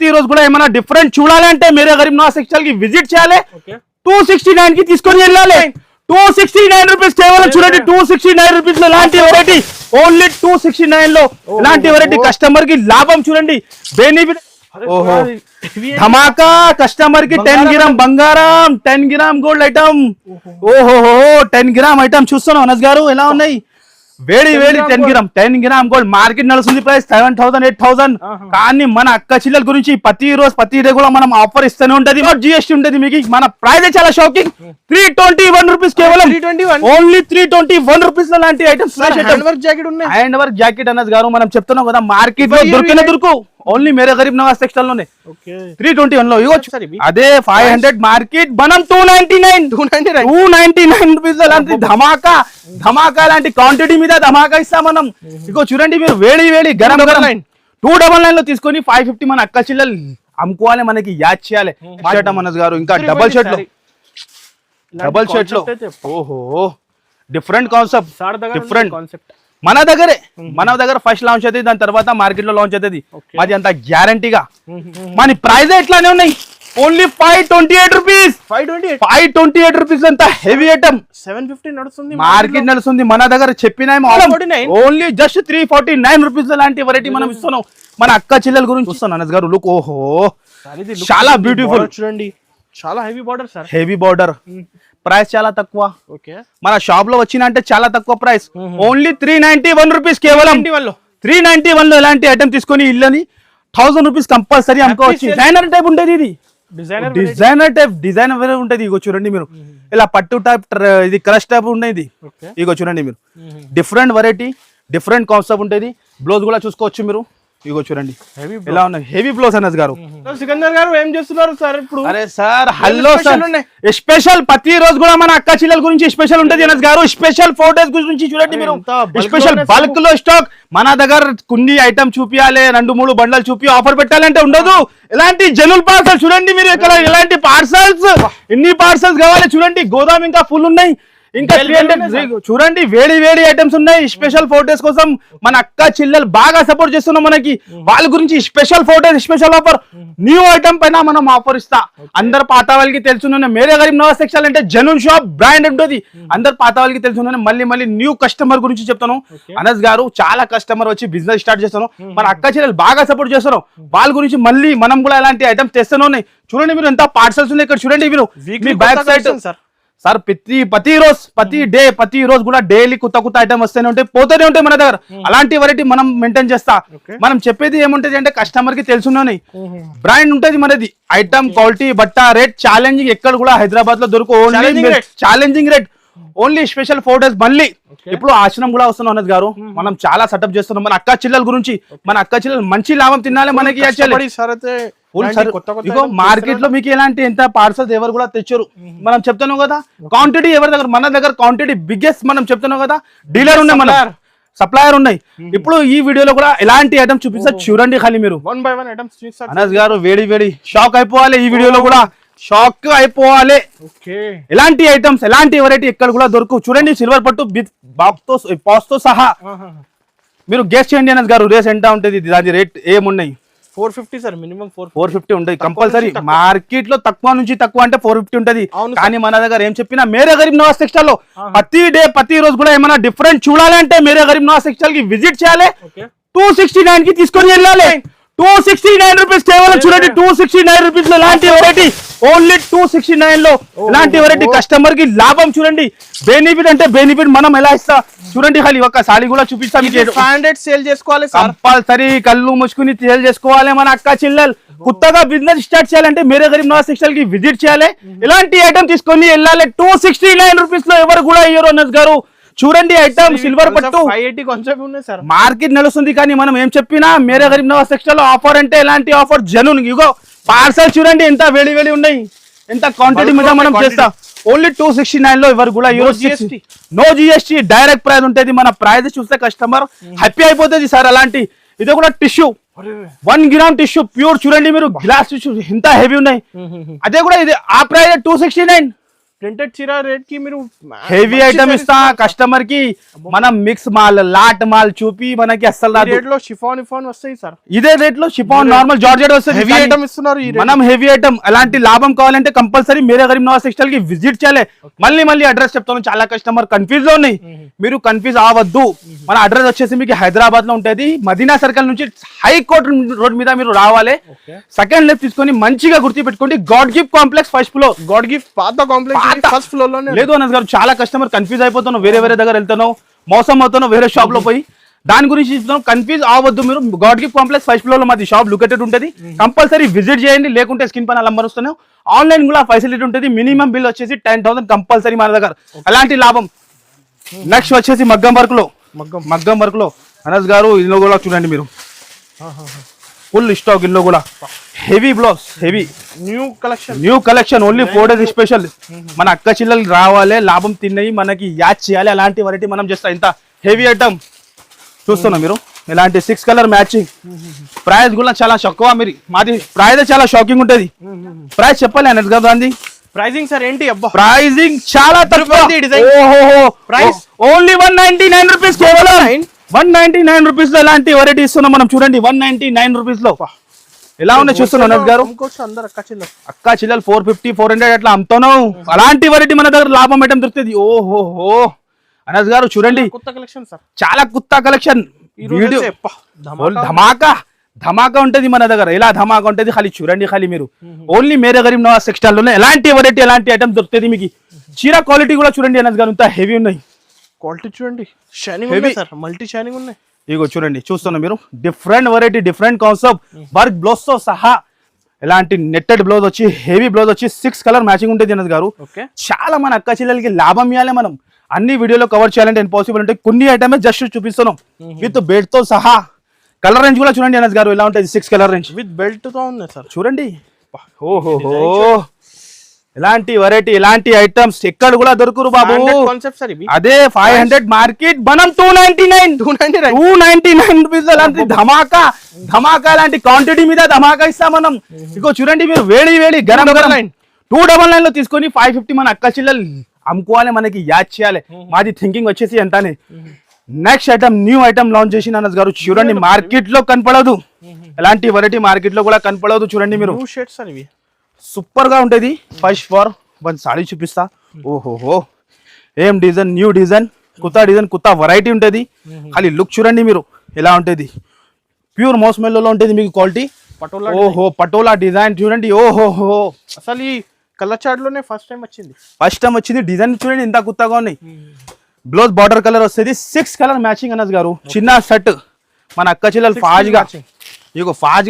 ప్రతి రోజు కూడా ఏమైనా డిఫరెంట్ చూడాలి అంటే మేరే గరీబ్ నవాజ్ టెక్స్టైల్ కి విజిట్ చేయాలి. 269 కి తీసుకొని వెళ్ళాలి. 269 రూపీస్ కేవలం చూడండి. 269 రూపీస్ లో ఇలాంటి వెరైటీ, ఓన్లీ 269 లో ఇలాంటి వెరైటీ కస్టమర్ కి లాభం చూడండి. బెనిఫిట్ ఓహో ధమాకా కస్టమర్ కి 10 గ్రామ్ బంగారం, 10 గ్రామ్ గోల్డ్ ఐటమ్. ఓహో 10 గ్రామ్ ఐటమ్ చూస్తున్నాం అనస్ గారు ఎలా ఉన్నాయి. వేడి 10 గ్రామ్ గోల్డ్ మార్కెట్ నడుస్తుంది ప్రైస్ 7,000 8,000. కానీ మన అక్క చిల్లల గురించి ప్రతి డే కూడా మనం ఆఫర్ ఇస్తూనే ఉంటది. జిఎస్టీ ఉంటది. మీకు మన ప్రైస్ చాలా షాకింగ్. 321 రూపీస్ కేవలం, ఓన్లీ 321 రూపీస్ లో లాంటి items. Hand work jacket Anas గారు మనం చెప్తున్నాం కదా, మార్కెట్ లో దొరుకు ఓన్లీ మేరే గరీబ్ నవాజ్ టెక్స్టైల్ లోనే 321 లో ఇవ్వచ్చు. అదే 500 మార్కెట్ మనం 299 రూపీస్ లాంటి ధమాకా లాంటి క్వాంటిటీ మీద ధమాకా ఇస్తాం మనం. ఇగో చూడండి మీరు వేడి గరం 299 లో తీసుకొని 550 మన అక్క చిల్లలు అమ్ముకోవాలి, మనకి యాడ్ చేయాలి. మనస్ గారు ఇంకా డబల్ షర్ట్ లో ఓహో డిఫరెంట్ కాన్సెప్ట్. మన దగ్గర ఫస్ట్ లాంచ్ అవుతుంది, దాని తర్వాత మార్కెట్ లో లాంచ్ అవుతుంది. మాది అంత గ్యారంటీగా. మన ప్రైస్ ఎట్లానే ఉన్నాయి, ఓన్లీ 528 రూపీస్. 528 రూపీస్ అంత హెవీ ఐటమ్. 750 నడుస్తుంది, మార్కెట్ నడుస్తుంది. మన దగ్గర చెప్పిన ఓన్లీ జస్ట్ 349 రూపీస్ లాంటి వెరైటీ మనం ఇస్తున్నాం. మన అక్క చిల్లల గురించి చూస్తాను అనస్ గారు. లుక్ ఓహో చాలా బ్యూటిఫుల్ చూడండి. చాలా heavy border sir, heavy border. Price చాలా తక్కువ. మన షాప్ లో వచ్చిన అంటే చాలా తక్కువ ప్రైస్, ఓన్లీ 391 రూపీస్ కేవలం. 391 లో ఇలాంటి ఐటమ్ తీసుకొని ఇల్లని 1000 రూపీస్ కంపల్సరీ అమ్ముకోవచ్చు. డిజైనర్ టైప్ ఉంటుంది ఇది, డిజైనర్ ఉంటది. ఇగో చూడండి మీరు, ఇలా పట్టు టైప్, ఇది క్రష్ టైప్ ఉండేది. ఇగో చూడండి మీరు, డిఫరెంట్ వెరైటీ, డిఫరెంట్ కాన్సెప్ట్ ఉంటుంది. బ్లౌజ్ కూడా చూసుకోవచ్చు మీరు. ఇగో చూడండి ఎలా ఉన్నాయి, హెవీ బ్లౌజ్ అనస్ గారు. సికందర్ గారు ఏం చేస్తున్నారు సార్ ఇప్పుడు? అరే సార్ హలో సార్, స్పెషల్ ప్రతి రోజు కూడా మన అక్క చిల్లల గురించి స్పెషల్ ఉంటది అనస్ గారు. స్పెషల్ 4 days గురించి చూడండి మీరు. స్పెషల్ బల్క్ లో స్టాక్ మన దగ్గర కొన్ని ఐటమ్ చూపియాలి, 2-3 బండ్లు చూపి ఆఫర్ పెట్టాలంటే ఉండదు. ఇలాంటి జనుల్ పార్సల్ చూడండి మీరు, ఇక్కడ ఇలాంటి పార్సల్స్ ఎన్ని పార్సల్స్ కావాలి చూడండి. గోదాం ఇంకా ఫుల్ ఉన్నాయి. ఇంకా 300 చూడండి, వేడి ఐటమ్స్ ఉన్నాయి. స్పెషల్ 4 days కోసం మన అక్క చిల్లలు బాగా సపోర్ట్ చేస్తున్నాం. మనకి వాళ్ళ గురించి special 4 days special offer, new item పైన మనం ఆఫర్ ఇస్తా. అందరు పాత వాళ్ళకి తెలుసున్న మేరే గరీబ్ నవాజ్ టెక్స్టైల్ అంటే జనూన్ షాప్ బ్రాండ్ ఉంటుంది. అందరు పాత వాళ్ళకి తెలుసున్న మళ్ళీ న్యూ కస్టమర్ గురించి చెప్తాను అనస్ గారు. చాలా కస్టమర్ వచ్చి బిజినెస్ స్టార్ట్ చేస్తాను. మన అక్క చిల్లలు బాగా సపోర్ట్ చేస్తున్నాం. వాళ్ళ గురించి మళ్ళీ మనం కూడా ఇలాంటి ఐటమ్స్ తెస్తూనే ఉన్నాయి. చూడండి మీరు ఎంత పార్సల్స్ ఉన్నాయి ఇక్కడ. చూడండి మీరు బ్యాక్ సైడ్ సార్, ప్రతి రోజు కూడా డైలీ కొత్త ఐటమ్ వస్తూనే ఉంటాయి, పోతూనే ఉంటాయి మన దగ్గర. అలాంటి వెరైటీ మనం మెయింటైన్ చేస్తా. మనం చెప్పేది ఏముంటది అంటే కస్టమర్ కి తెలుసున్నాయి. బ్రాండ్ ఉంటది మనది. ఐటమ్ క్వాలిటీ, బట్ట, రేట్ ఛాలెంజింగ్. ఎక్కడ కూడా హైదరాబాద్ లో దొరుకు. Challenging rate, only special 4 days. మళ్ళీ ఇప్పుడు ఆశ్రమం కూడా వస్తున్నాం అనస్ గారు. మనం చాలా సెటప్ చేస్తున్నాం మన అక్క చిల్లల గురించి. మన అక్క చిల్లలు మంచి లాభం తినాలి మనకి. మార్కెట్ లో మీకు ఎలాంటి ఎంత పార్సల్స్ ఎవరు కూడా తెచ్చారు. మనం చెప్తున్నాం కదా క్వాంటిటీ ఎవరి దగ్గర, మన దగ్గర క్వాంటిటీ బిగ్గెస్ట్. మనం చెప్తున్నాం కదా డీలర్ ఉన్నాయి, మన సప్లయర్ ఉన్నాయి. ఇప్పుడు ఈ వీడియోలో కూడా ఎలాంటి ఐటమ్స్ చూపిస్తా చూడండి. ఖాళీ మీరు 1 by 1 ఐటమ్స్ అనస్ గారు వేడి షాక్ అయిపోవాలి. ఈ వీడియోలో కూడా షాక్ అయిపోవాలి. ఎలాంటి ఐటమ్స్, ఎలాంటి వెరైటీ ఎక్కడ కూడా దొరుకు. చూడండి సిల్వర్ పట్టు పాస్ తో సహా మీరు గెస్ చేయండి అనస్ గారు. రేస్ ఎంత ఉంటుంది, దాని రేట్ ఏమున్నాయి? 450 సార్, మినిమం 450 ఉంటుంది కంపల్సరీ. మార్కెట్ లో తక్కువ నుంచి తక్కువ అంటే 450 ఉంటది. కానీ మన దగ్గర ఏం చెప్పినా మేరే గరీబ్ నవాజ్ టెక్స్టైల్ లో ప్రతి రోజు కూడా ఏమైనా డిఫరెంట్ చూడాలి అంటే మేరే గరీబ్ నవాజ్ టెక్స్టైల్ కి విజిట్ చేయాలి. 269 కి తీసుకొని వెళ్ళాలి. 269 రూపీస్ కేవలం చూడండి. 269 రూపీస్ లో ఇలాంటి వెరైటీ, ఓన్లీ 269 లో ఇలాంటి వెరైటీ కస్టమర్ కి లాభం చూడండి. బెనిఫిట్ అంటే బెనిఫిట్ మనం ఎలా ఇస్తా చూడండి. ఖాళీ ఒక సారీ కూడా చూపిస్తాం. 500 సేల్ చేసుకోవాలి కంపల్సరీ, కళ్ళు ముసుకుని సేల్ చేసుకోవాలి. మన అక్క చిల్లలు కొత్తగా బిజినెస్ స్టార్ట్ చేయాలంటే మేరే గరీబ్ నవాజ్ టెక్స్టైల్ కి విజిట్ చేయాలి. ఇలాంటి ఐటమ్ తీసుకొని వెళ్ళాలి. 269 రూపీస్ లో ఎవరు కూడా ఇయ్యరు అనస్ గారు. చూడండి ఐటమ్ సిల్వర్ పట్టు 580 కాన్సెప్ట్ ఉన్నాయి సార్. మార్కెట్ నడుస్తుంది కానీ మనం ఏం చెప్పినా మేరే గరీబ్ నవాజ్ టెక్స్టైల్ ఆఫర్ అంటే ఎలాంటి ఆఫర్ జనూన్. ఇగో పార్సల్ చూడండి ఎంత వేడి ఉన్నాయి, ఎంత క్వాంటిటీ మీద మనం చేస్తా. ఓన్లీ 269 లో ఎవరు కూడా నో జిఎస్టీ డైరెక్ట్ ప్రైస్ ఉంటుంది. మన ప్రైస్ చూస్తే కస్టమర్ హ్యాపీ అయిపోతుంది సార్. అలాంటి ఇది కూడా టిష్యూ 1 గ్రామ్ టిష్యూ ప్యూర్ చూడండి మీరు. గ్లాస్ టిష్యూ ఎంత హెవీ ఉన్నాయి. అదే కూడా ఇది ఆ ప్రైస్ 269. ప్రింటెడ్ చీర రేట్ కి మీరు హెవీ ఐటమ్ ఇస్తా కస్టమర్ కి. మనం మిక్స్ మాల్ లాట్ మాల్ చూపి మనకి అస్సలు రాదు. రేట్ లో షిఫాన్ వస్తాయి సార్. ఇదే రేట్ లో షిఫాన్ నార్మల్ జార్జెట్ వస్తుంది. హెవీ ఐటమ్ ఇస్తున్నారు. మనం హెవీ ఐటమ్ అలాంటి లాభం కావాలంటే కంపల్సరీ మీరే గరీబ్ నవాజ్ టెక్స్టైల్ కి విజిట్ చేయాలి. మళ్ళీ అడ్రస్ చెప్తాను, చాలా కస్టమర్ కన్ఫ్యూజ్ లో ఉన్నాయి. మీరు కన్ఫ్యూజ్ అవ్వద్దు. మన అడ్రస్ వచ్చేసి మీకు హైదరాబాద్ లో ఉంటది, మదీనా సర్కిల్ నుంచి హైకోర్ట్ రోడ్ మీద మీరు రావాలి. సెకండ్ లెఫ్ట్ తీసుకొని మంచిగా గుర్తు పెట్టుకోండి, God gift complex first floor. God gift పాత కాంప్లెక్స్ ఫస్ట్ ఫ్లోర్ లోనే. లేదు అనస్ గారు, చాలా కస్టమర్ కన్ఫ్యూజ్ అయిపోతున్నావు, వేరే దగ్గర వెళ్తున్నావు, మోసం అవుతున్నావు వేరే షాప్ లో పోయి. దాని గురించి కన్ఫ్యూజ్ అవ్వద్దు. మీరు God gift complex first floor లో మాది షాప్ లొకేటెడ్ ఉంటుంది. కంపల్సరీ విజిట్ చేయండి, లేకుంటే స్క్రీన్ పైన నంబర్ వస్తున్నాయి. ఆన్లైన్ కూడా ఫెసిలిటీ ఉంటుంది. మినిమం బిల్ వచ్చేసి 10,000 కంపల్సరీ మన దగ్గర. అలాంటి లాభం. నెక్స్ట్ వచ్చేసి మగ్గం వర్క్ లో అనస్ గారు ఇల్లు కూడా చూడండి మీరు, ఫుల్ స్టాక్ ఇల్లు కూడా. Heavy blouse, heavy new collection only 4 days special. మన అక్క చిల్లలు రావాలి, లాభం తిన్నాయి, మనకి యాడ్ చేయాలి. అలాంటి వెరైటీ మనం చేస్తాం. ఇంత హెవీ ఐటమ్ చూస్తున్నాం మీరు. ఇలాంటి 6 కలర్ మ్యాచింగ్. ప్రైస్ కూడా చాలా తక్కువ. మీరు మాది ప్రైస్ చాలా షాకింగ్ ఉంటది. ప్రైస్ చెప్పాలి అనస్ గారు దాన్ని. ప్రైజింగ్ సార్ ఏంటి? అబ్బా ప్రైజింగ్ చాలా తక్కువ. Price only 199 rupees. కేవలం 199 రూపీస్ లో ఎలాంటి వెరైటీ ఇస్తున్నాం మనం. చూడండి 199 రూపీస్ లో ఎలా ఉన్నాయి చూస్తున్నాం అనస్ గారు. అక్క చిల్లలు 450 400 అట్లా అమ్ముతున్నాం. అలాంటి వెరైటీ మన దగ్గర లాభం ఐటమ్ దొరుకుతుంది. ఓహో అనస్ గారు చూడండి, కొత్త కలెక్షన్ సార్, చాలా కొత్త కలెక్షన్. ధమాకా ఉంటది మన దగ్గర. ఎలా ధమాకా ఉంటది ఖాళీ చూడండి. ఖాళీ మీరు ఓన్లీ మేరే గరీబ్ నవాజ్ టెక్స్టైల్ లోనే ఎలాంటి వెరైటీ ఎలాంటి ఐటమ్ దొరుకుతుంది మీకు. చీర క్వాలిటీ కూడా చూడండి అనస్ గారు, ఇంత హెవీ ఉన్నాయి. క్వాలిటీ చూడండి, షైనింగ్ ఉన్నాయి సార్, మల్టీ షైనింగ్ ఉన్నాయి. ఇగో చూడండి చూస్తున్నా మీరు, different variety, different concept, work blouse తో సహా. ఇలాంటి నెట్టెడ్ బ్లౌజ్ వచ్చి, హెవీ బ్లౌజ్ వచ్చి 6 కలర్ మ్యాచింగ్ ఉంటుంది అనస్ గారు. చాలా మన అక్క చెల్లెలకి లాభం ఇవ్వాలి. మనం అన్ని వీడియోలో కవర్ చేయాలంటే ఇంపాసిబుల్ ఉంటాయి. కొన్ని ఐటమే జస్ట్ చూపిస్తున్నాం విత్ బెల్ట్ తో సహా. కలర్ రేంజ్ కూడా చూడండి అనస్ గారు ఎలా ఉంటుంది. 6 కలర్ రేంజ్ విత్ బెల్ట్ తో ఉంది సార్. చూడండి ఓహో ఎలాంటి వెరైటీ, ఎలాంటి ఐటమ్స్ ఎక్కడ కూడా దొరుకురు బాబు. అదే 500 మార్కెట్, మనం 299 రూపీస్. అలాంటి ధమాకా లాంటి క్వాంటిటీ మీద ధమాకా ఇస్తాం మనం. ఇగో చూడండి మీరు, వేడి గరం 299 లో తీసుకొని 550 మన అక్క చిల్లలు అమ్ముకోవాలి, మనకి యాడ్ చేయాలి. మాది థింకింగ్ వచ్చేసి ఎంతనే. Next item, new item launch చేసిన అనస్ గారు. చూడండి మార్కెట్ లో కనపడదు, ఎలాంటి వెరైటీ మార్కెట్ లో కూడా కనపడదు. చూడండి మీరు, సూపర్ గా ఉంటది. ఫస్ట్ ఫర్ 1 సాడీ చూపిస్తా. ఓహోహో ఏం డిజైన్, న్యూ డిజైన్, కొత్త వెరైటీ ఉంటది. ఖాళీ లుక్ చూడండి మీరు ఎలా ఉంటది. ప్యూర్ మోస్మెల్లో ఉంటది మీకు క్వాలిటీ. ఓహో పటోలా డిజైన్ చూడండి. ఓహోహో అసలు ఈ కలర్ చార్ట్ లోనే ఫస్ట్ టైం వచ్చింది. డిజైన్ చూడండి ఎంత కొత్తగా ఉన్నాయి. బ్లౌజ్ బార్డర్ కలర్ వస్తుంది. 6 కలర్ మ్యాచింగ్ అనస్ గారు. చిన్న సెట్ మన అక్క చిల్లలు ఫాజ్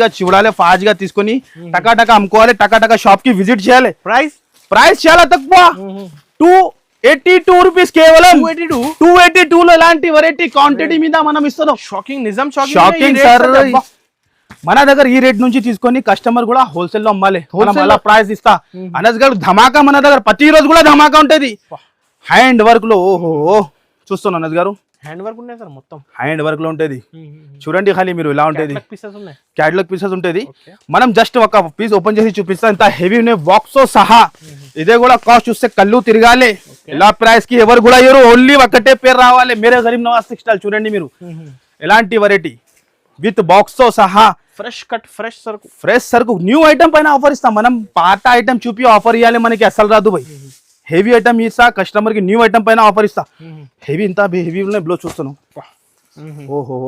గా చూడాలి, ఫాజ్ గా తీసుకొని టకాటకా అమ్ముకోవాలి, టకాటకా షాప్ కి విజిట్ చేయాలి. ప్రైస్ చాలా తక్కువ, 282 రూపీస్. కేవలం 282 లో ఎలాంటి వెరైటీ క్వాంటిటీ మీద మనం ఇస్తున్నాం. Shocking sir. మన దగ్గర ఈ రేట్ నుంచి తీసుకొని కస్టమర్ కూడా హోల్సేల్ లో అమ్మాలి. అలా ప్రైస్ ఇస్తా అనస్ గారు. ధమాకా మన దగ్గర ప్రతి రోజు కూడా ధమాకా ఉంటది. హ్యాండ్ వర్క్ లో ఓహో చూస్తున్నా అనస్ గారు. హ్యాండ్ వర్క్ ఉన్నాయి సార్, మొత్తం హ్యాండ్ వర్క్ లో ఉంటది. చూడండి ఖాళీ మీరు ఎలా ఉంటది. క్యాటలాగ్ పీసెస్ ఉంటది. మనం జస్ట్ ఒక పీస్ ఓపెన్ చేసి చూపిస్తా. ఇంత హెవీ ఉన్నాయి బాక్స్ తో సహా. ఇదే కూడా కాస్ట్ చూస్తే కళ్ళు తిరగాలి. ఇలా ప్రైస్ కి ఎవరు కూడా ఎవరు, ఓన్లీ ఒకటే పేరు రావాలి, మేరే గరీబ్ నవాజ్ టెక్స్టైల్. చూడండి మీరు ఎలాంటి వెరైటీ విత్ బాక్స్ తో సహా. ఫ్రెష్ సరుకు న్యూ ఐటమ్ పైన ఆఫర్ ఇస్తాం మనం. పాత ఐటమ్ చూపి ఆఫర్ ఇవ్వాలి మనకి అసలు రాదు భయ్. హెవీ ఐటమ్ ఇస్తా కస్టమర్ కి, న్యూ ఐటమ్ పైన ఆఫర్ ఇస్తా. హెవీ ఇంత హెవీ ఉన్నాయి బ్లౌజ్ చూస్తున్నాం. ఓహో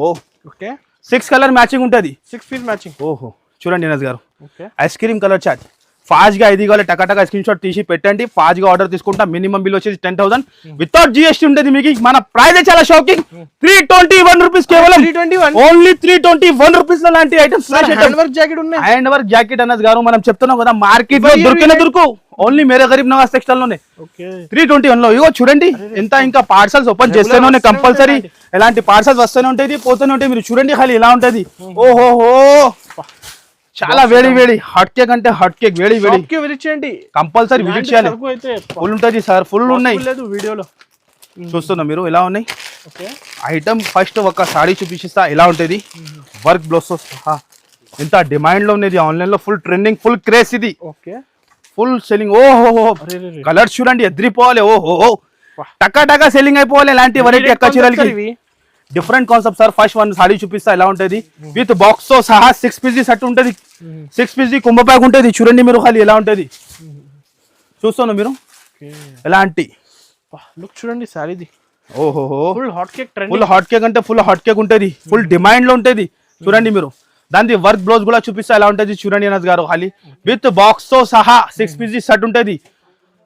6 కలర్ మ్యాచింగ్ ఉంటది. 6 పీస్ మ్యాచింగ్. ఓహో చూడండి అనస్ గారు, ice cream colour chart. Fast గా ఇది కావాలి, టకాటకా స్క్రీన్ షాట్ తీసి పెట్టండి. ఫాస్ట్ గా ఆర్డర్ తీసుకుంటా. మినిమం బిల్ వచ్చేసి 10,000 వితౌట్ GST ఉంటుంది మీకు. మన ప్రైస్ చాలా షాకింగ్, 321 రూపీస్. కేవలం ఓన్లీ 321 రూపీస్ లో లాంటి items. Hand work jacket Anas గారు మనం చెప్తున్నాం కదా, మార్కెట్ లో దొరుకు ఓన్లీ మేరే గరీబ్ నవాజ్ టెక్స్టైల్ లోనే 321 లో. ఇగో చూడండి ఎంత. ఇంకా పార్సల్స్ ఓపెన్ చేస్తేనే కంపల్సరీ ఎలాంటి పార్సల్స్ వస్తూనే ఉంటాయి, పోతూనే ఉంటాయి. మీరు చూడండి ఖాళీ ఎలా ఉంటది. ఓహోహో చాలా వేడి హాట్ కేక్ అంటే హాట్ కేక్ వేడి కంపల్సరీ విజిట్ చేయాలి. ఫుల్ ఉంటది సార్, ఫుల్ ఉన్నాయి వీడియోలో చూస్తున్నా మీరు ఎలా ఉన్నాయి ఐటమ్. ఫస్ట్ ఒక సాడీ చూపిస్తా ఎలా ఉంటది. వర్క్ బ్లౌజ్ తో సహా ఎంత డిమాండ్ లో ఉన్నది. ఆన్లైన్ లో ఫుల్ ట్రెండింగ్, ఫుల్ క్రేజ్ ఇది. Full selling. ఓహో కలర్స్ చూడండి ఎదిరిపోవాలి. ఓహో టకా టకా సెల్లింగ్ అయిపోవాలి ఇలాంటి వెరైటీ అక్క చీరలకి. Different concept sir. First one sari చూపిస్తా ఎలా ఉంటది విత్ బాక్స్ తో సహా 6 పీస్ సెట్ ఉంటది. 6 పీస్ కుంభ ప్యాక్ ఉంటది చూడండి మీరు ఖాళీ ఎలా ఉంటది చూస్తాను మీరు ఎలాంటి లుక్ చూడండి సారీది. ఓహో full hot cake trend. Full hot cake అంటే ఫుల్ హాట్ కేక్ ఉంటది. ఫుల్ డిమాండ్ లో ఉంటది చూడండి మీరు. దాని వర్క్ బ్లౌజ్ కూడా చూపిస్తా ఎలా ఉంటది చూడండి అనస్ గారు ఖాళీ విత్ బాక్స్ తో సహా 6 పీస్ సెట్ ఉంటది.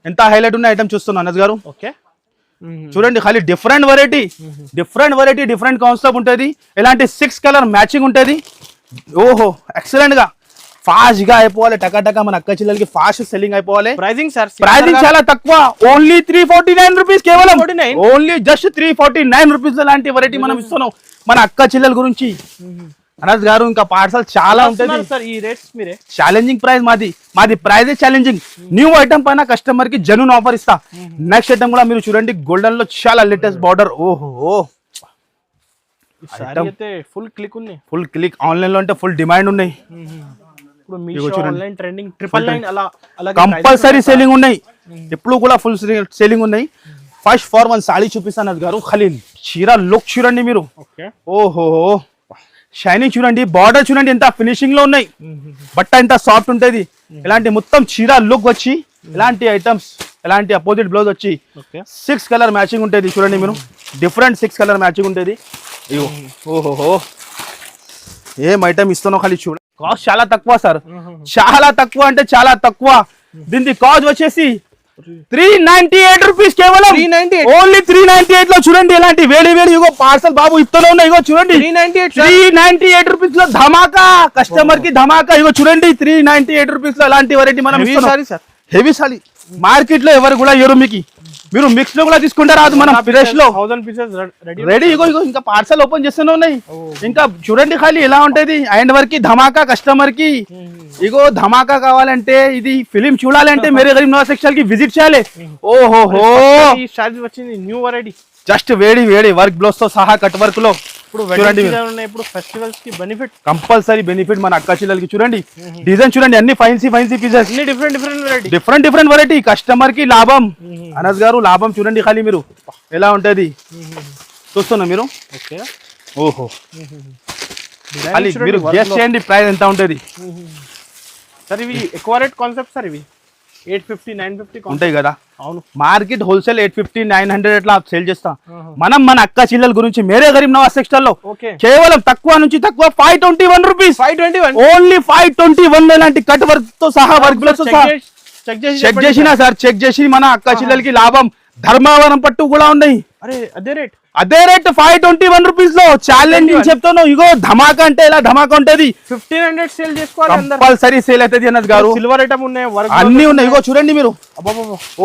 ఎంత హైలైట్ ఉన్న ఐటమ్ చూస్తున్నాను అనస్ గారు. ఓకే చూడండి ఖాళీ డిఫరెంట్ వెరైటీ డిఫరెంట్ కాన్సెప్ట్ ఉంటది. ఇలాంటి 6 కలర్ మ్యాచింగ్ ఉంటది. ఓహో ఎక్సలెంట్ గా ఫాస్ట్ గా అయిపోవాలి. టకా టకా మన అక్క చెల్లెలకి ఫాస్ట్ సెల్లింగ్ అయిపోవాలి. ప్రైజింగ్ సార్ ప్రైజింగ్ చాలా తక్కువ. ఓన్లీ 349 రూపీస్ కేవలం. ఓన్లీ జస్ట్ 349 రూపీస్ లాంటి వెరైటీ మనం ఇస్తున్నాం మన అక్క చెల్లెల గురించి. అనస్ గారు ఇంకా పార్సల్ చాలా ఉంటది సార్. ఈ రేట్స్ మీరే ఛాలెంజింగ్ ప్రైస్ మాది ప్రైజ్ ఛాలెంజింగ్. న్యూ ఐటమ్ పైన కస్టమర్ కి జెన్యూన్ ఆఫర్ ఇస్తా. నెక్స్ట్ ఐటమ్ కూడా మీరు చూడండి గోల్డెన్ లో చాలా లేటెస్ట్ బార్డర్. ఓహో ఫుల్ క్లిక్ ఉన్నాయి. ఫుల్ క్లిక్ ఆన్లైన్ లో అంటే ఫుల్ డిమాండ్ ఉన్నాయి. ఇప్పుడు మీషో ఆన్లైన్ ట్రెండింగ్ 999 అలా అలా కంపల్సరీ సేలింగ్ ఉన్నాయి. ఎప్పుడు కూడా ఫుల్ సేలింగ్ ఉన్నాయి. ఫస్ట్ ఫార్ వన్ సాడీ చూపిస్తాను అనస్ గారు ఖాళీ చీర లుక్ చూడండి మీరు. ఓహో షైనింగ్ చూడండి. బార్డర్ చూడండి ఎంత ఫినిషింగ్ లో ఉన్నాయి. బట్ట ఎంత సాఫ్ట్ ఉంటది. ఇలాంటి మొత్తం చీర లుక్ వచ్చి ఇలాంటి ఐటమ్స్ ఇలాంటి అపోజిట్ బ్లౌజ్ వచ్చి 6 కలర్ మ్యాచింగ్ ఉంటది చూడండి మీరు. డిఫరెంట్ 6 కలర్ మ్యాచింగ్ ఉంటది. ఓహో ఏం ఐటమ్ ఇస్తున్నావు ఖాళీ చూడండి. కాస్ట్ చాలా తక్కువ సార్. చాలా తక్కువ అంటే చాలా తక్కువ. దీనికి కాస్ట్ వచ్చేసి 398 రూపీస్ కేవలం. ఓన్లీ 398 లో చూడండి ఇలాంటి వేడి ఇగో పార్సల్ బాబు ఇస్తూనే ఉన్నాయి. ఇగో చూడండి 398 రూపీస్ లో ధమాకా కస్టమర్ కి ధమాకా. ఇగో చూడండి 398 రూపీస్ లో ఇలాంటి వెరైటీ మనం హెవీ సారీ మార్కెట్ లో ఎవరు కూడా ఇవ్వరు మీకు. మీరు మిక్స్ లో కూడా తీసుకుంటే రాదు. మనం ఫ్రెష్ లో 1000 పీసెస్ రెడీ. ఇగో ఇంకా పార్సల్ ఓపెన్ చేస్తూనే ఉన్నాయి. ఇంకా చూడండి ఖాళీ ఎలా ఉంటది అండ్ వరకు ధమాకా కస్టమర్ కి. ఇగో ధమాకా కావాలంటే ఇది ఫిలిం చూడాలంటే మేరే గరీబ్ నవాజ్ సెక్షన్ కి విజిట్ చేయాలి. ఓహోహో ఈ సారీ వచ్చింది న్యూ వెరైటీ. జస్ట్ వేడి వర్క్ బ్లౌజ్ తో సహా కట్ వర్క్ లో. చూడండి ఇప్పుడు ఫెస్టివల్స్ కి బెనిఫిట్ కంపల్సరీ బెనిఫిట్ మన అక్క చెల్లెలకి. చూడండి డిజైన్ చూడండి అన్ని fancy pieces different variety customer కి లాభం. అనస్ గారు లాభం చూడండి ఖాళీ మీరు ఎలా ఉంటది చూస్తున్నా మీరు. ఓహో ఖాళీ మీరు గెస్ చేయండి ప్రైస్ ఎంత ఉంటది సార్. ఇవి ఎక్కువ రేట్ కాన్సెప్ట్ సార్. ఇవి 850 950 ఉంటాయి కదా. అవును మార్కెట్ హోల్సేల్ 850 900 అట్లా సేల్ చేస్తాం. మనం మన అక్క చిల్లల గురించి మేరే గరీబ్ నవాజ్ సెక్షన్ లో కేవలం తక్కువ నుంచి తక్కువ 521 రూపీస్. 521 ఓన్లీ 521 ఇలాంటి కట్ వర్క్ తో సహా వర్క్ బ్లౌజ్ తో సహా చెక్ చేసినా సార్. చెక్ చేసి మన అక్క చిల్లలకి లాభం. ధర్మవరం పట్టు కూడా ఉన్నాయి. అదే రేట్ 521 రూపీస్ లో ఛాలెంజింగ్ చెప్తాను. ఇగో ధమాకా అంటే ఇలా ధమాకా ఉంటది. 1500 సేల్ చేసుకోవాలి. కంపల్సరీ సేల్ అవుతుంది అనస్ గారు. సిల్వర్ ఐటమ్ ఉన్నాయి అన్ని ఉన్నాయి. ఇగో చూడండి మీరు.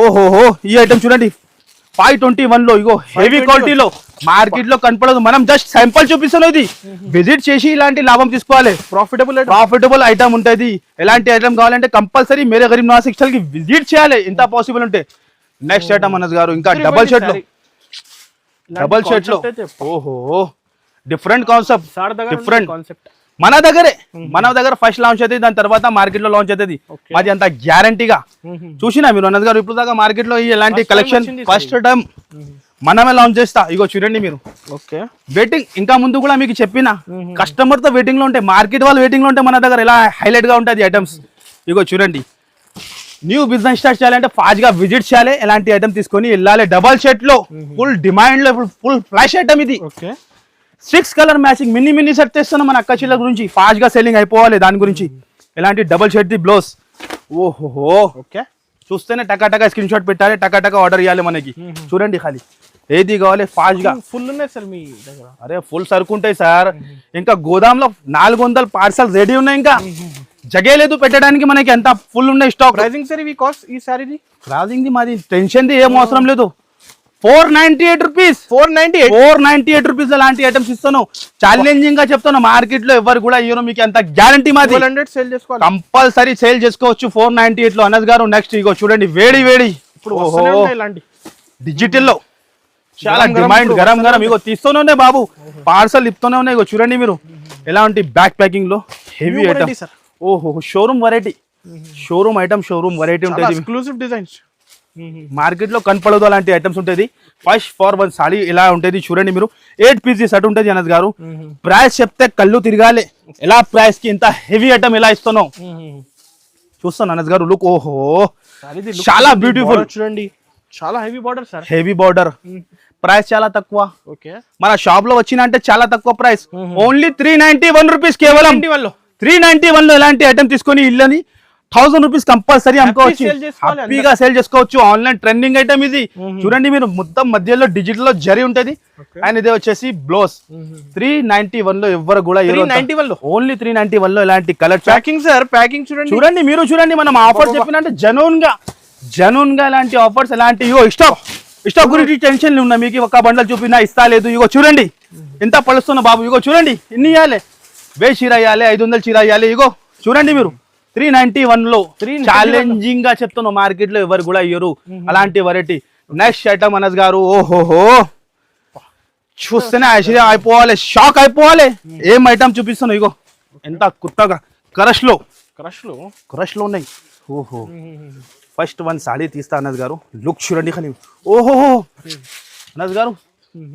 ఓహోహో ఈ ఐటమ్ చూడండి 521 లో. ఇగో హెవీ క్వాలిటీలో మార్కెట్ లో కనపడదు. మనం జస్ట్ శాంపుల్ చూపిస్తాను. ఇది విజిట్ చేసి ఇలాంటి లాభం తీసుకోవాలి. ప్రాఫిటబుల్ ఐటమ్ ఉంటది. ఎలాంటి ఐటమ్ కావాలంటే కంపల్సరీ మేరే గరీబ్ నవాజ్ సెక్షన్ కి విజిట్ చేయాలి ఎంత పాసిబుల్ ఉంటే. నెక్స్ట్ ఐటమ్ అనస్ గారు ఇంకా డబల్ షర్ట్ లో. ఓహో డిఫరెంట్ కాన్సెప్ట్ డిఫరెంట్ మన దగ్గర ఫస్ట్ లాంచ్ అవుతుంది. దాని తర్వాత మార్కెట్ లో లాంచ్ అవుతుంది. మాది అంత గ్యారంటీగా చూసినా మీరు అనస్ గారు. ఇప్పుడు దాకా మార్కెట్ లో ఎలాంటి కలెక్షన్ ఫస్ట్ టైం మనమే లాంచ్ చేస్తా. ఇగో చూడండి మీరు. వెయిటింగ్ ఇంకా ముందు కూడా మీకు చెప్పిన కస్టమర్ తో వెయిటింగ్ లో ఉంటే మార్కెట్ వాళ్ళు వెయిటింగ్ లో ఉంటే మన దగ్గర ఎలా హైలైట్ గా ఉంటుంది ఐటమ్స్. ఇగో చూడండి న్యూ బిజినెస్ స్టార్ట్ చేయాలంటే ఫాస్ట్ గా విజిట్ చేయాలి. ఎలాంటి ఐటమ్ తీసుకొని వెళ్ళాలి. డబల్ షర్ట్ లో ఫుల్ డిమాండ్ లో ఫుల్ ఫ్లాష్ ఐటమ్ ఇది. 6 కలర్ మ్యాచింగ్ మినీ సెట్ తెస్తున్నాం మన అక్క చెల్లెల గురించి. ఫాస్ట్ గా సెల్లింగ్ అయిపోవాలి దాని గురించి. ఎలాంటి డబల్ షర్ట్ ది బ్లౌజ్. ఓహో చూస్తేనే టకా స్క్రీన్ షాట్ పెట్టాలి. టకా ఆర్డర్ ఇవ్వాలి మనకి. చూడండి ఖాళీ ఏది కావాలి ఫాస్ట్ గా. ఫుల్ ఉన్నాయి సార్ మీ దగ్గర. అరే ఫుల్ సరుకు ఉంటాయి సార్. ఇంకా గోదాంలో 400 పార్సల్ రెడీ ఉన్నాయి. ఇంకా జగే లేదు పెట్టడానికి మనకి. ఎంత ఫుల్ ఉన్నాయి స్టాక్. ప్రైజింగ్ సార్ ఇవి కాస్ట్ ఈ సారీది ప్రైజింగ్ ది మాది టెన్షన్ ది ఏం అవసరం లేదు. 498 రూపీస్. 498 రూపీస్ అలాంటి ఐటమ్స్ ఇస్తాను. ఛాలెంజింగ్ గా చెప్తాను. మార్కెట్ లో ఎవరు కూడా ఇవ్వను మీకు. అంత గ్యారంటీ మాది. 1200 సేల్ చేసుకోవాలి. కంపల్సరీ సేల్ చేసుకోవచ్చు 498 లో అనస్ గారు. నెక్స్ట్ ఇగో చూడండి వేడి ఇప్పుడు డిజిటల్ లో చాలా డిమాండ్ గరం ఇగో తీస్తూనే ఉన్నాయి బాబు. పార్సల్ ఇస్తూనే ఉన్నాయి. ఇగో చూడండి మీరు ఎలాంటి బ్యాక్ ప్యాకింగ్ లో హెవీ ఐటమ్. ఓహో showroom variety showroom item, showroom variety ఉంటుంది. ఎక్స్క్లూసివ్ డిజైన్స్ మార్కెట్ లో కనపడదు అలాంటి ఐటమ్స్ ఉంటుంది. ఫస్ట్ ఫర్ వన్ సాడీ ఇలా ఉంటుంది చూడండి మీరు. 8 పీసెస్ అటు ఉంటుంది అనస్ గారు. ప్రైస్ చెప్తే కళ్ళు తిరగాలి. ఎలా ప్రైస్ కి ఇంత హెవీ ఐటమ్ ఎలా ఇస్తున్నావు చూస్తాను అనస్ గారు. లుక్ ఓహో చాలా బ్యూటిఫుల్ చూడండి, చాలా heavy border sir. Heavy border, price చాలా తక్కువ. ఓకే, మన షాప్ లో వచ్చిన అంటే చాలా తక్కువ ప్రైస్. ఓన్లీ 391 రూపీస్ కేవలం. 391 లో ఎలాంటి ఐటమ్ తీసుకొని ఇల్లని 1000 రూపీస్ కంపల్సరీ అమ్ముకోవచ్చు, హ్యాపీగా సేల్ చేసుకోవచ్చు. ఆన్లైన్ ట్రెండింగ్ ఐటమ్ ఇది. చూడండి మీరు, మొత్తం మధ్యలో డిజిటల్ లో జరి ఉంటది. అండ్ ఇది వచ్చేసి బ్లౌజ్. 391 లో ఎవరు కూడా ఓన్లీ 391 లో ఎలాంటి కలర్ ప్యాకింగ్ సార్. ప్యాకింగ్ చూడండి, చూడండి మీరు చూడండి. మనం ఆఫర్ చెప్పినంటే జెన్యూన్ గా ఎలాంటి ఆఫర్స్ ఎలాంటి. ఇగో స్టాక్ గురించి టెన్షన్ ఉన్నా మీకు. ఒక బండల్ చూపినా ఇస్తా లేదు. ఇగో చూడండి ఎంత పడుస్తున్నా బాబు. ఇగో చూడండి ఇన్ని ఇవ్వాలి, 1000 చీర ఇవ్వాలి, 500 చీర ఇవ్వాలి. ఇగో చూడండి మీరు 391 లో ఛాలెంజింగ్ గా చెప్తున్నా. మార్కెట్ లో ఎవరు కూడా ఇయ్యరు అలాంటి వెరైటీ. నెక్స్ట్ ఐటమ్ అనస్ గారు. ఓహోహో, చూస్తేనే ఆశ్చర్యం అయిపోవాలి, షాక్ అయిపోవాలి. ఏం ఐటమ్ చూపిస్తున్నావు. ఇగో ఎంత కొత్తగా క్రష్ లో ఉన్నాయి. ఓహో, ఫస్ట్ వన్ సాడీ తీస్తా అనస్ గారు. లుక్ చూడండి ఖాళీ. ఓహో అనస్ గారు,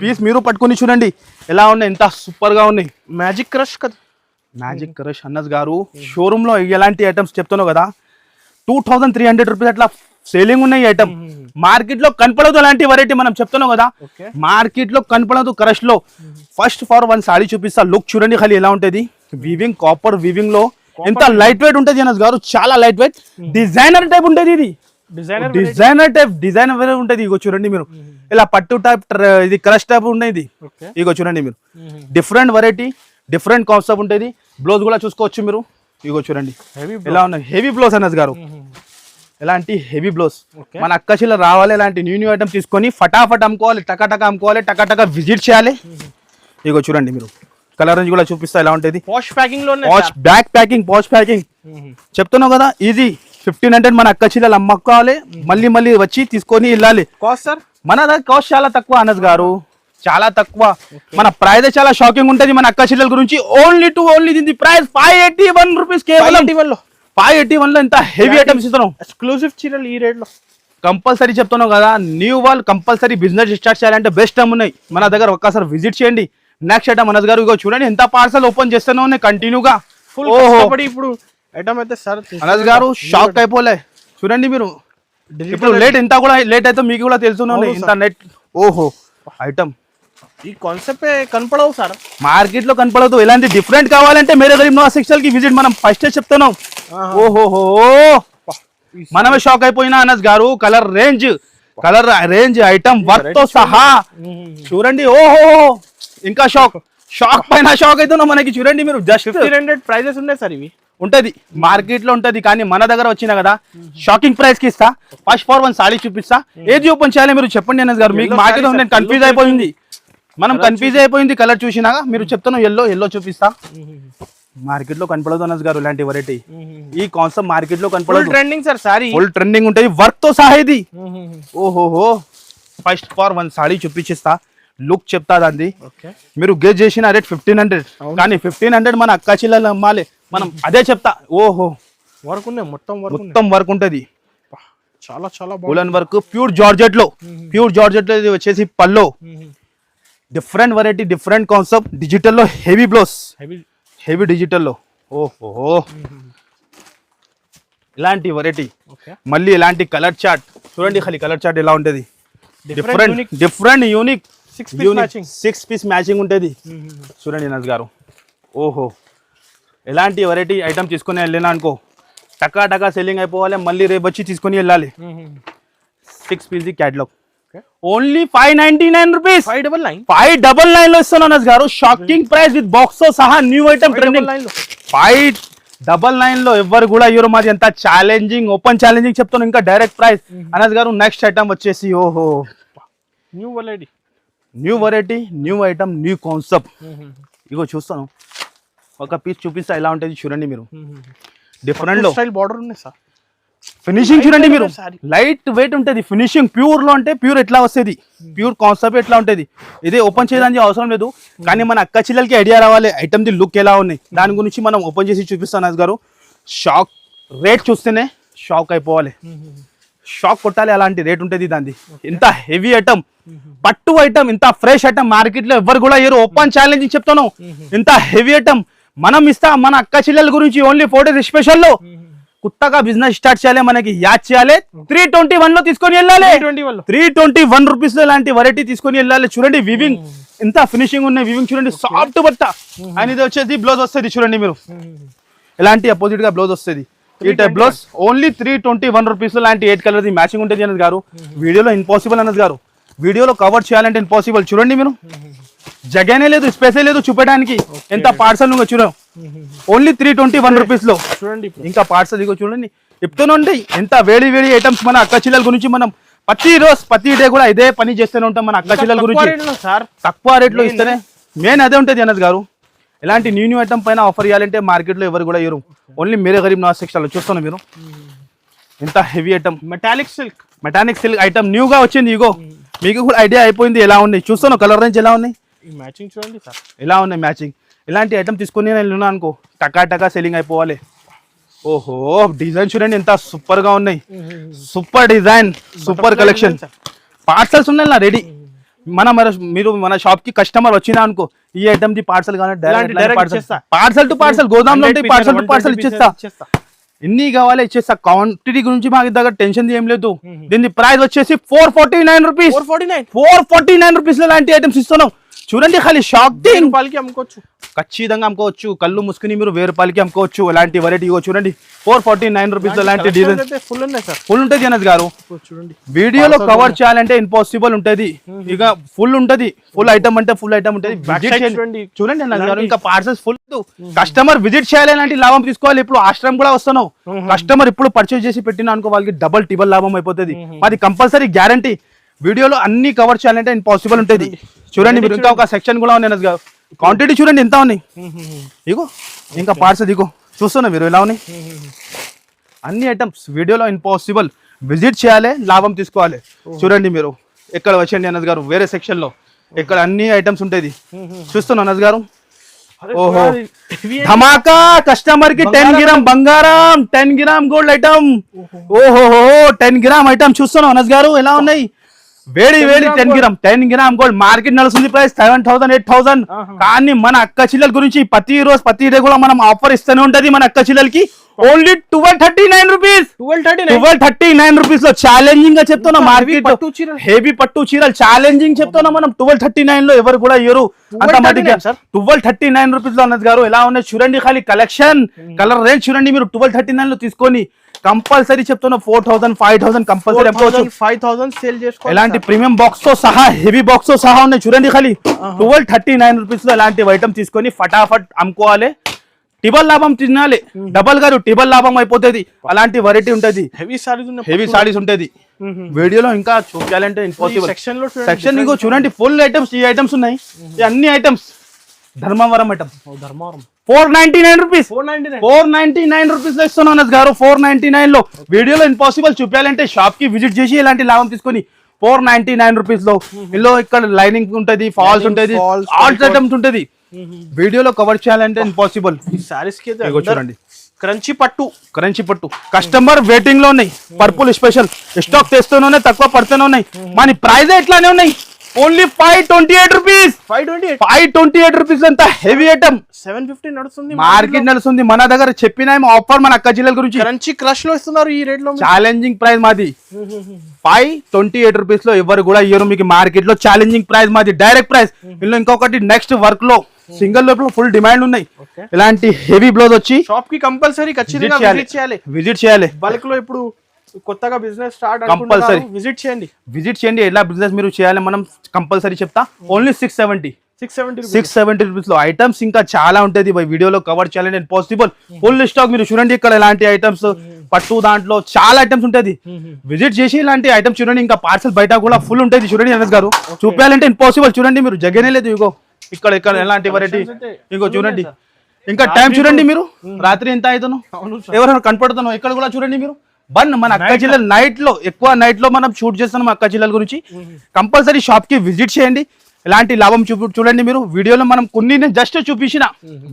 పీస్ మీరు పట్టుకొని చూడండి ఎలా ఉన్నాయి, ఎంత సూపర్ గా ఉన్నాయి. మ్యాజిక్ క్రష్ కదా, మ్యాజిక్ క్రష్ అనస్ గారు. షోరూమ్ లో ఎలాంటి ఐటమ్స్ చెప్తున్నావు కదా, 2300 రూపీస్ అట్లా సేలింగ్ ఉన్నాయి ఐటమ్. మార్కెట్ లో కనపడదు అలాంటి వెరైటీ మనం చెప్తున్నాం కదా. మార్కెట్ లో కనపడదు క్రష్ లో. ఫస్ట్ ఫర్ వన్ సాడీ చూపిస్తా. లుక్ చూడండి ఖాళీ ఎలా ఉంటది. వీవింగ్, కాపర్ వీవింగ్ లో ఎంత లైట్ వెయిట్ ఉంటది అనస్ గారు, చాలా లైట్ వెయిట్. డిజైనర్ టైప్ ఉంటది ఇది, డిజైనర్ ఉంటది. ఇగో చూడండి మీరు, ఇలా పట్టు టైప్, ఇది క్రష్ టైప్ ఉండేది. ఇగో చూడండి మీరు, డిఫరెంట్ వెరైటీ, డిఫరెంట్ కాన్సెప్ట్ ఉంటుంది. బ్లౌజ్ కూడా చూసుకోవచ్చు మీరు. ఇగో చూడండి ఎలా ఉన్నాయి, హెవీ బ్లౌజ్ అనస్ గారు. ఎలాంటి హెవీ బ్లౌజ్. మన అక్కచిల్ల రావాలి, ఇలాంటి న్యూ ఐటమ్ తీసుకొని ఫటాఫట్ అమ్ముకోవాలి, టకాటక అమ్ముకోవాలి, టకాటక విజిట్ చేయాలి. ఇగో చూడండి మీరు, కలర్ రేంజ్ కూడా చూపిస్తా ఎలా ఉంటుంది. పాష్ ప్యాకింగ్ లో, బ్యాక్ ప్యాకింగ్, పాష్ ప్యాకింగ్ చెప్తున్నావు కదా. ఈజీ 1500 మన అక్క చిల్లలు అమ్ముకోవాలి, మళ్ళీ వచ్చి తీసుకొని వెళ్ళాలి. కాస్ట్ సార్ మన దగ్గర కాస్ట్ చాలా తక్కువ అనస్ గారు, చాలా తక్కువ. మన ప్రైస్ చాలా షాకింగ్ ఉంటది మన అక్క చిల్లల గురించి. ఓన్లీ దీని ప్రైస్ 581 రూపీస్ కేవలం. 581 లో ఎంత హెవీ ఐటమ్స్ ఇస్తున్నాం. ఎక్స్క్లూసివ్ చీరలు ఈ రేట్ లో. కంపల్సరీ చెప్తున్నావు కదా, న్యూ వాళ్ళు కంపల్సరీ బిజినెస్ స్టార్ట్ చేయాలంటే బెస్ట్ టైం ఉన్నాయి మన దగ్గర. ఒక్కసారి విజిట్ చేయండి. నెక్స్ట్ ఐటమ్ అనస్ గారు. ఇగో చూడండి ఎంత పార్సల్ ఓపెన్ చేస్తూనే ఉన్నాయి కంటిన్యూగా. ఇప్పుడు ఐటమ్ అయితే సార్ అనస్ గారు షాక్ అయిపోలే. చూడండి మీరు, ఇప్పుడు లేట్ ఎంత కూడా లేట్ అయితే మీకు కూడా తెలుసున్నాను ఇంత నెట్. ఓహో, ఐటమ్ ఈ కాన్సెప్ట్ కనపడవు సార్, మార్కెట్ లో కనపడదు. ఇలాంటి డిఫరెంట్ కావాలంటే మేరే గరీబ్ నవాజ్ టెక్స్టైల్ కి విజిట్. మనం ఫస్ట్ చెప్తున్నాం. ఓహోహో, మనమే షాక్ అయిపోయినా అనస్ గారు. కలర్ రేంజ్ ఐటమ్ వర్క్ తో సహా చూడండి. ఓహో, ఇంకా షాక్ పైన షాక్ అవుతున్నాం మనకి. చూడండి మీరు, జస్ట్ 1500 ప్రైజెస్ ఉన్నాయి సార్. ఇవి ఉంటది మార్కెట్ లో ఉంటది, కానీ మన దగ్గర వచ్చినా కదా షాకింగ్ ప్రైస్ కి ఇస్తా. ఫస్ట్ ఫర్ వన్ సాడీ చూపిస్తా. ఏది ఓపెన్ చేయాలి మీరు చెప్పండి అనస్ గారు. మీకు మార్కెట్ నేను కన్ఫ్యూజ్ అయిపోయింది, మనం కన్ఫ్యూజ్ అయిపోయింది. కలర్ చూసినాగా మీరు చెప్తాను. ఎల్లో చూపిస్తా. మార్కెట్ లో కనపడదు అనస్ గారు ఇలాంటి వెరైటీ. ఈ కాన్సెప్ట్ మార్కెట్ లో కనపడదు. Trending sir, sari full trending ఉంటది, వర్క్ తో సహా ఇది. ఓహోహో, ఫస్ట్ ఫర్ వన్ సాడీ చూపించిస్తా. లుక్ చెప్తా దాన్ని. మీరు గెస్ చేసిన రేట్ 1500, కానీ 1500 మన అక్క చిల్లలు అమ్మాలి మనం. అదే చెప్తా. ఓహో, వర్క్ ఉన్నాయి, మొత్తం వర్క్ ఉంటది. చాలా ఉలన్ వర్క్, ప్యూర్ జార్జెట్ లో ఇది వచ్చేసి pallu. Different variety, different concept. Digital లో హెవీ బ్లౌజ్, హెవీ డిజిటల్ లో. ఓహో, ఇలాంటి వెరైటీ. మళ్ళీ ఇలాంటి కలర్ చార్ట్ చూడండి. ఖాళీ కలర్ చార్ట్ ఎలా ఉంటది. డిఫరెంట్ యూనిక్ 6 పీస్ మ్యాచింగ్ ఉంటది. చూడండి నజ్ గారు. ఓహో, ఎలాంటి వెరైటీ ఐటమ్ తీసుకుని వెళ్ళినా అనుకో టకా సెల్లింగ్ అయిపోవాలి, మళ్ళీ రేపు వచ్చి తీసుకొని వెళ్ళాలి. 6 పీస్ క్యాటలాగ్ ఓన్లీ 599 రూపీస్. 599 లో ఇస్తున్నాను నజ్ గారు. షాకింగ్ ప్రైస్ విత్ బాక్స్ తో సహా. న్యూ ఐటమ్ ట్రెండింగ్ 599 లో ఎవరు కూడా ఇవ్వరు. మాది ఎంత ఛాలెంజింగ్, ఓపెన్ ఛాలెంజింగ్ చెప్తాను. ఇంకా డైరెక్ట్ ప్రైస్ అనస్ గారు. నెక్స్ట్ ఐటమ్ వచ్చేసి ఓహో, new variety, new item, new concept. ఇగో చూస్తాను, ఒక పీస్ చూపిస్తా ఎలా ఉంటుంది చూడండి మీరు. డిఫరెంట్ లో బార్డర్ ఉన్నాయి సార్. ఫినిషింగ్ చూడండి మీరు, లైట్ వెయిట్ ఉంటుంది ఫినిషింగ్. ప్యూర్ లో అంటే ప్యూర్ ఎట్లా వస్తుంది, ప్యూర్ కాన్సెప్ట్ ఎట్లా ఉంటుంది. ఇది ఓపెన్ చేయడానికి అవసరం లేదు, కానీ మన అక్క చెల్లెలకి ఐడియా రావాలి ఐటమ్ ది లుక్ ఎలా ఉన్నాయి. దాని గురించి మనం ఓపెన్ చేసి చూపిస్తాను నజ్ గారు. రేట్ చూస్తేనే షాక్ అయిపోవాలి, షాక్ కొట్టాలి, అలాంటి రేట్ ఉంటుంది దాన్ని. ఇంత హెవీ ఐటమ్, పట్టు ఐటమ్, ఇంత ఫ్రెష్ ఐటమ్ మార్కెట్ లో ఎవరు కూడా ఏరు. ఓపెన్ ఛాలెంజింగ్ చెప్తాను, ఇంత హెవీ ఐటమ్ మనం ఇస్తా. మన అక్క చెల్లెల గురించి ఓన్లీ 4 days స్పెషల్ లో కొత్తగా బిజినెస్ స్టార్ట్ చేయాలి, మనకి యాడ్ చేయాలి. 321 లో తీసుకొని వెళ్ళాలి, 321 రూపీస్ లో ఇలాంటి వెరైటీ తీసుకొని వెళ్ళాలి. చూడండి వివింగ్ ఎంత ఫినిషింగ్ ఉన్నాయి, వివింగ్ చూడండి, సాఫ్ట్ బట్ట. అండ్ ఇది వచ్చేసి బ్లౌజ్ వస్తుంది చూడండి మీరు, ఇలాంటి అపోజిట్ గా బ్లౌజ్ వస్తుంది. ఈ టైప్ బ్లౌజ్ ఓన్లీ 321 రూపీస్ లో లాంటి 8 కలర్ మ్యాచింగ్ ఉంటుంది అన్నది గారు. వీడియోలో ఇంపాసిబుల్ అన్నది గారు, వీడియోలో కవర్ చేయాలంటే ఇంపాసిబుల్. చూడండి మీరు, జగనే లేదు, స్పేసే లేదు చూపడానికి. ఎంత పార్సల్ నువ్వు చూడ, ఓన్లీ 321 రూపీస్ లో చూడండి. ఇంకా పార్సల్ ఇగో చూడండి, చెప్తూనే ఎంత వేడి వేడి ఐటమ్స్. మన అక్క చెల్లెల గురించి మనం ప్రతి రోజు ప్రతి డే కూడా ఇదే పని చేస్తూనే ఉంటాం. మన అక్క చెల్లెల గురించి తక్కువ రేట్లో ఇస్తేనే మెయిన్ అదే ఉంటుంది అన్నది గారు. ఇలాంటి న్యూ ఐటమ్ పైన ఆఫర్ చేయాలంటే మార్కెట్ లో ఎవరు కూడా ఇవ్వరు. ఓన్లీ మేరే గరీబ్ నవాజ్ సెక్షన్ లో చూస్తాను మీరు. ఎంత heavy item, metallic silk item new గా వచ్చింది. ఇగో మీకు కూడా ఐడియా అయిపోయింది ఎలా ఉన్నాయి. చూస్తాను కలర్ రేంజ్ ఎలా ఉన్నాయి, మ్యాచింగ్ చూడండి సార్ ఎలా ఉన్నాయి మ్యాచింగ్. ఇలాంటి ఐటమ్ తీసుకొని నేను అనుకో టకా టకా సెల్లింగ్ అయిపోవాలి. ఓహో డిజైన్ చూడండి ఎంత సూపర్ గా ఉన్నాయి, super design, super collection. Parcels ఉన్నాయి నా రెడీ. మీరు మన షాప్ కి కస్టమర్ వచ్చినా అనుకో, ఈ ఐటమ్ ది పార్సల్ కానీ పార్సల్ టు పార్సల్ గోదాం లో పార్సల్ టు పార్సల్ ఇచ్చేస్తా. ఎన్ని కావాలి ఇచ్చేస్తా. క్వాంటిటీ గురించి మాకు దగ్గర టెన్షన్ ఏం లేదు. దీని ప్రైస్ వచ్చేసి 449 రూపీస్, 449 రూపీస్ లో లాంటి ఐటమ్స్ ఇస్తున్నాం. చూడండి ఖాళీ షాకింగ్, అమ్ముకోవచ్చు, ఖచ్చితంగా అమ్ముకోవచ్చు. కళ్ళు మూసుకుని మీరు 1000 రూపాయలకి అమ్ముకోవచ్చు. ఇలాంటి వెరైటీ చూడండి 449 రూపీస్ లో లాంటి డిజైన్ ఫుల్ ఉంటుంది అన్నది గారు. చూడండి వీడియోలో కవర్ చేయాలంటే ఇంపాసిబుల్ ఉంటది. ఇక ఫుల్ ఉంటది, ఫుల్ ఐటమ్ అంటే ఫుల్ ఐటమ్ ఉంటది. చూడండి అన్నది గారు, ఇంకా పార్సల్స్ ఫుల్. కస్టమర్ విజిట్ చేయాలి, ఇలాంటి లాభం తీసుకోవాలి. ఇప్పుడు ఆశ్రమం కూడా వస్తున్నావు, కస్టమర్ ఇప్పుడు పర్చేజ్ చేసి పెట్టినా అనుకో వాళ్ళకి డబల్ టిబల్ లాభం అయిపోతుంది. అది కంపల్సరీ గ్యారంటీ. వీడియోలో అన్ని కవర్ చేయాలంటే ఇంపాసిబుల్ ఉంటుంది. చూడండి మీరు, ఇంకా ఒక సెక్షన్ కూడా ఉన్నాయి. క్వాంటిటీ చూడండి ఎంత ఉన్నాయి. ఇగో ఇంకా పార్సల్ ఇగో చూస్తున్నా మీరు ఎలా ఉన్నాయి. అన్ని ఐటమ్స్ వీడియోలో ఇంపాసిబుల్. విజిట్ చేయాలి, లాభం తీసుకోవాలి. చూడండి మీరు ఎక్కడ వచ్చండి అన్నది గారు, వేరే సెక్షన్ లో ఇక్కడ అన్ని ఐటమ్స్ ఉంటాయి. చూస్తున్నా అన్నది గారు. ఓహో ధమాకా, కస్టమర్ కి 10 గ్రామ్ బంగారం, 10 గ్రామ్ గోల్డ్ ఐటమ్. ఓహో 10 గ్రామ్ ఐటమ్ చూస్తున్నాం అనస్ గారు ఎలా ఉన్నాయి. వేడి వేడి 10 గ్రామ్ గోల్డ్. మార్కెట్ నడుస్తుంది ప్రైస్ 7,000 8,000. కానీ మన అక్క చెల్లెల గురించి ప్రతి రోజు ప్రతి డే కూడా మనం ఆఫర్ ఇస్తూనే ఉంటది. మన అక్క చెల్లెలకి ఓన్లీ 1239 రూపీస్, 1239 రూపీస్ లో ఛాలెంజింగ్ గా చెప్తున్నా. మార్కెట్ హెవీ పట్టు చీరలు ఛాలెంజింగ్ చెప్తున్నా మనం. 1239 లో ఎవరు కూడా ఇయ్యరు అంత మటుగా. 1239 రూపీస్ లో అన్నది గారు ఎలా ఉన్నాయి చూడండి. ఖాళీ కలెక్షన్, కలర్ రేంజ్ చూడండి మీరు. 1239 లో తీసుకొని కంపల్సరీ చెప్తున్నా 4,000 5,000 కంపల్సరీ అమ్ముకోవచ్చు. 5,000 సేల్ చేసుకోవాలి. ఎలాంటి ప్రీమియం బాక్స్ తో సహా, హెవీ బాక్స్ తో సహా ఉన్నాయి చూడండి. ఖాళీ 1239 రూపీస్ లో ఎలాంటి ఐటమ్ తీసుకొని ఫటాఫట్ అమ్ముకోవాలి. టిబల్ లాభం తినాలి, డబల్ గారు టిబల్ లాభం అయిపోతుంది. అలాంటి వెరైటీ ఉంటది, హెవీ సారీస్ ఉంటది. వీడియోలో ఇంకా చూపించాలంటే ఇంపాసిబుల్. సెక్షన్ ఇంకో చూడండి ఫుల్ ఐటమ్స్. ఈ ఐటమ్స్ ఉన్నాయి, ఈ అన్ని items Dharmavaram item. 499 rupees, 499 rupees లో ఇస్తున్నాను గారు. 499 లో వీడియోలో ఇంపాసిబుల్. చూపించాలంటే షాప్ కి విజిట్ చేసి ఇలాంటి లాభం తీసుకొని 499 రూపీస్ లో. ఇందులో ఇక్కడ లైనింగ్ ఉంటది, ఫాల్స్ ఉంటది, ఆల్ ఐటమ్స్ ఉంటది. వీడియోలో కవర్ చేయాలంటే ఇంపాసిబుల్. సారీస్ కి చూడండి క్రంచీ పట్టు కస్టమర్ వెయిటింగ్ లో ఉన్నాయి. పర్పుల్ స్పెషల్ స్టాక్ తెస్తూనే ఉన్నాయి, తక్కువ పడుతూనే ఉన్నాయి. మన ప్రైస్ ఎట్లానే ఉన్నాయి. Only 528 rupees, 528 rupees. అంత హెవీ ఐటమ్ 750 నడుస్తుంది, మార్కెట్ నడుస్తుంది. మన దగ్గర చెప్పిన ఆఫర్ మన అక్క జిల్లాల గురించి క్రంచీ క్రష్ లో ఇస్తున్నారు. ఈ రేట్ లో ఛాలెంజింగ్ ప్రైస్ మాది 528 రూపీస్ లో ఎవరు కూడా ఇయ్యరు మీకు మార్కెట్ లో. ఛాలెంజింగ్ ప్రైస్ మాది, డైరెక్ట్ ప్రైస్. ఇందులో ఇంకొకటి నెక్స్ట్ వర్క్ లో సింగిల్ లోపల ఫుల్ డిమాండ్ ఉన్నాయి. ఇలాంటి హెవీ బ్లౌజ్ వచ్చి షాప్ కి కంపల్సరీ ఖచ్చితంగా విజిట్ చేయాలి. బల్క్ లో ఇప్పుడు కొత్తగా బిజినెస్ స్టార్ట్ కంపల్సరీ విజిట్ చేయండి. ఎలా బిజినెస్ మీరు చేయాలి మనం కంపల్సరీ చెప్తా. ఓన్లీ 670 రూపీస్ లో ఐటమ్స్ ఇంకా చాలా ఉంటది. వీడియోలో కవర్ చేయాలంటే ఇంపాసిబుల్. ఫుల్ స్టాక్ మీరు చూడండి. ఇక్కడ ఇలాంటి ఐటమ్స్ పట్టు దాంట్లో చాలా ఐటమ్స్ ఉంటది. విజిట్ చేసి ఇలాంటి ఐటమ్స్ చూడండి. ఇంకా పార్సల్ బయట కూడా ఫుల్ ఉంటది చూడండి అనస్ గారు. చూపించాలంటే ఇంపాసిబుల్. చూడండి మీరు జగనే లేదు. ఇగో ఇక్కడ ఎలాంటి వెరైటీ ఇంకో చూడండి. ఇంకా టైం చూడండి మీరు, రాత్రి ఎంత అవుతాను ఎవరైనా కనపడుతున్నావు. ఇక్కడ కూడా చూడండి మీరు. మన అక్క జిల్లా నైట్ లో ఎక్కువ నైట్ లో మనం షూట్ చేస్తున్నాం అక్క జిల్లాల గురించి. కంపల్సరీ షాప్ కి విజిట్ చేయండి. ఇలాంటి లాభం చూడండి మీరు వీడియోలో మనం కొన్ని జస్ట్ చూపించిన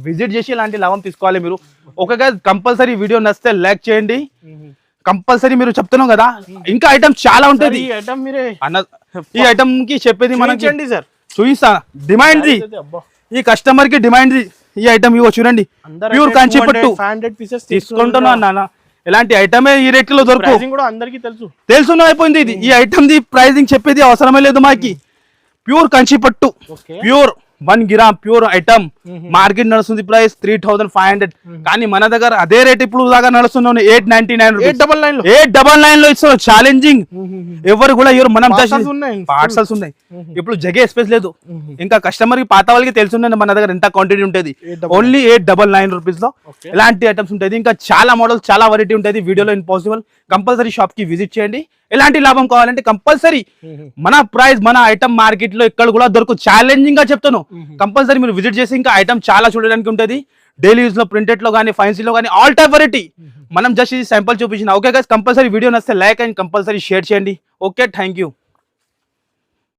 విజిట్ చేసి ఇలాంటి లాభం తీసుకోవాలి మీరు. ఓకే గైస్, కంపల్సరీ వీడియో నచ్చితే లైక్ చేయండి. కంపల్సరీ మీరు చెప్తున్నాం కదా ఇంకా ఐటమ్ చాలా ఉంటుంది ఈ ఐటమ్ మీరే అన్న. ఈ ఐటమ్ కి చెప్పేది మనకి చూపించండి సార్. చూపిస్తా, డిమాండ్ ది అబ్బా ఈ కస్టమర్ కి డిమాండ్ ది ఈ ఐటమ్ ఇవో చూడండి, ప్యూర్ కంచి పట్టు 500 పీసెస్ తీసుకుంటున్నా నాన్న. ఇలాంటి ఐటమే ఈ రేట్లో దొరుకు ప్రైసింగ్ కూడా అందరికీ తెలుసు. తెలుసున్న అయిపోయింది ఇది. ఈ ఐటమ్ ది ప్రైజింగ్ చెప్పేది అవసరమే లేదు మాకి. ప్యూర్ కంచి పట్టు, okay pure 1 gram pure item. Market నడుస్తుంది ప్రైస్ 3500, కానీ మన దగ్గర అదే రేట్ ఇప్పుడు దాకా నడుస్తున్నాను 899 రూపీస్. 899 లో ఇస్తున్నాం. ఛాలెంజింగ్, ఎవరు కూడా ఎవరు మనం పార్సల్స్ ఉన్నాయి. ఇప్పుడు జగే స్పేస్ లేదు. ఇంకా కస్టమర్ కి పాత వాళ్ళకి తెలుసుండే మన దగ్గర ఎంత క్వాంటిటీ ఉంటుంది. ఓన్లీ 899 రూపీస్ లో ఇలాంటి ఐటమ్స్ ఉంటుంది. ఇంకా చాలా మోడల్స్, చాలా వెరైటీ ఉంటుంది. వీడియోలో ఇంపాసిబుల్. కంపల్సరీ షాప్ కి విజిట్ చేయండి. ఎలాంటి లాభం కావాలంటే కంపల్సరీ మన ప్రైస్ మన ఐటమ్ మార్కెట్ లో ఇక్కడ కూడా దొరకు. ఛాలెంజింగ్ గా చెప్తాను. కంపల్సరీ మీరు విజిట్ చేసి ఇంకా ఐటమ్ చాలా చూడడానికి ఉంటుంది. డైలీ యూజ్ లో, ప్రింటెడ్ లో కానీ, ఫైన్సీ లో కానీ, ఆల్ టైప్ వెరైటీ. మనం జస్ట్ ఇది శాంపుల్ చూపించిన. ఓకే గైస్, కంపల్సరీ వీడియో నచ్చితే లైక్ అండ్ కంపల్సరీ షేర్ చేయండి. Okay, thank you.